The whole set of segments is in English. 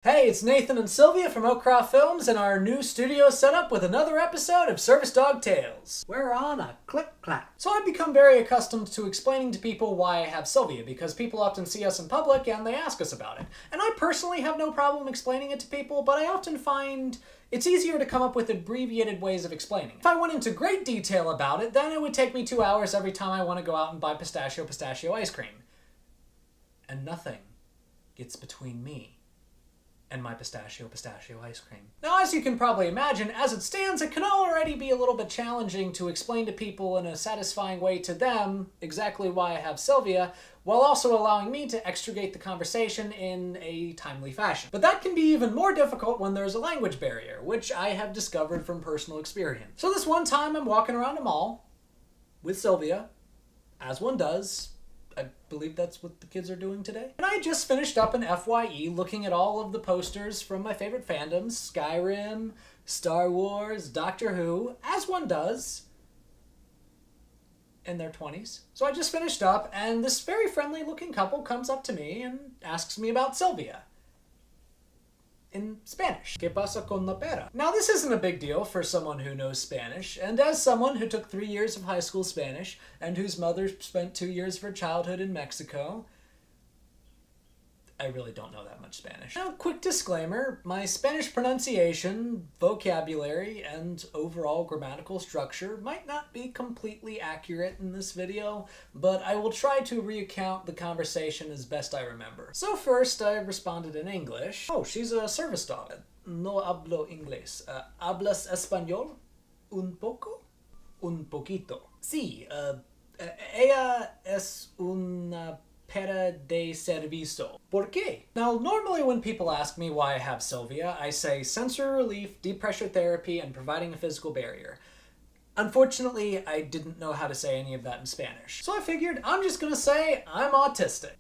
Hey, it's Nathan and Sylvia from Okra Films in our new studio setup with another episode of Service Dog Tales. We're on a click-clack. So I've become very accustomed to explaining to people why I have Sylvia, because people often see us in public and they ask us about it. And I personally have no problem explaining it to people, but I often find it's easier to come up with abbreviated ways of explaining it. If I went into great detail about it, then it would take me 2 hours every time I want to go out and buy pistachio ice cream. And nothing gets between me and my pistachio ice cream. Now, as you can probably imagine, as it stands, it can already be a little bit challenging to explain to people in a satisfying way to them exactly why I have Sylvia, while also allowing me to extricate the conversation in a timely fashion. But that can be even more difficult when there's a language barrier, which I have discovered from personal experience. So this one time I'm walking around a mall with Sylvia, as one does. I believe that's what the kids are doing today. And I just finished up an FYE looking at all of the posters from my favorite fandoms, Skyrim, Star Wars, Doctor Who, as one does in their 20s. So I just finished up, and this very friendly looking couple comes up to me and asks me about Sylvia. In Spanish. ¿Qué pasa con la pera? Now, this isn't a big deal for someone who knows Spanish, and as someone who took 3 years of high school Spanish and whose mother spent 2 years of her childhood in Mexico, I really don't know that much Spanish. Now, quick disclaimer, my Spanish pronunciation, vocabulary, and overall grammatical structure might not be completely accurate in this video, but I will try to recount the conversation as best I remember. So first, I responded in English. Oh, she's a service dog. No hablo inglés. ¿Hablas español? Un poco? Un poquito. Sí, ella es una pera de servicio. ¿Por qué? Now, normally when people ask me why I have Sylvia, I say sensory relief, deep pressure therapy, and providing a physical barrier. Unfortunately, I didn't know how to say any of that in Spanish. So I figured I'm just gonna say I'm autistic.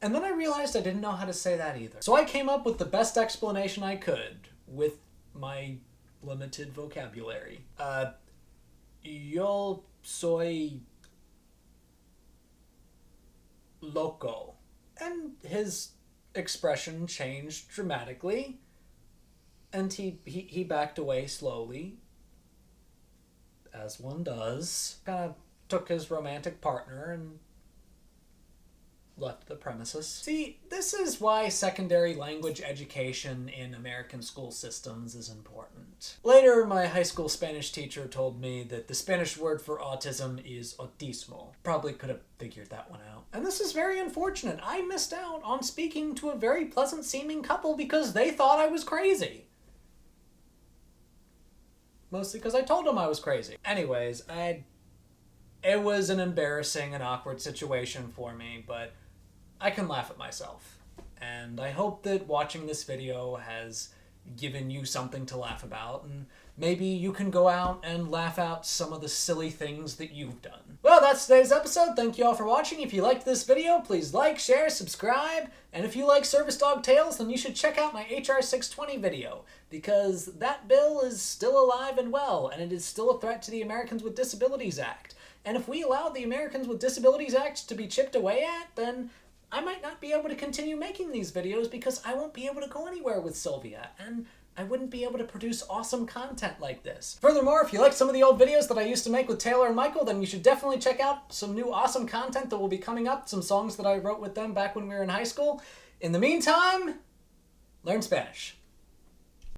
And then I realized I didn't know how to say that either. So I came up with the best explanation I could with my limited vocabulary. Yo soy loco. And his expression changed dramatically, and he backed away slowly, as one does. Kind of took his romantic partner and left the premises. See, this is why secondary language education in American school systems is important. Later, my high school Spanish teacher told me that the Spanish word for autism is autismo. Probably could have figured that one out. And this is very unfortunate. I missed out on speaking to a very pleasant-seeming couple because they thought I was crazy. Mostly because I told them I was crazy. Anyways, it was an embarrassing and awkward situation for me, but I can laugh at myself. And I hope that watching this video has given you something to laugh about, and maybe you can go out and laugh out some of the silly things that you've done. Well, that's today's episode. Thank you all for watching. If you liked this video, please like, share, subscribe, and if you like Service Dog Tales, then you should check out my HR 620 video, because that bill is still alive and well, and it is still a threat to the Americans with Disabilities Act. And if we allow the Americans with Disabilities Act to be chipped away at, then I might not be able to continue making these videos because I won't be able to go anywhere with Sylvia, and I wouldn't be able to produce awesome content like this. Furthermore, if you like some of the old videos that I used to make with Taylor and Michael, then you should definitely check out some new awesome content that will be coming up, some songs that I wrote with them back when we were in high school. In the meantime, learn Spanish.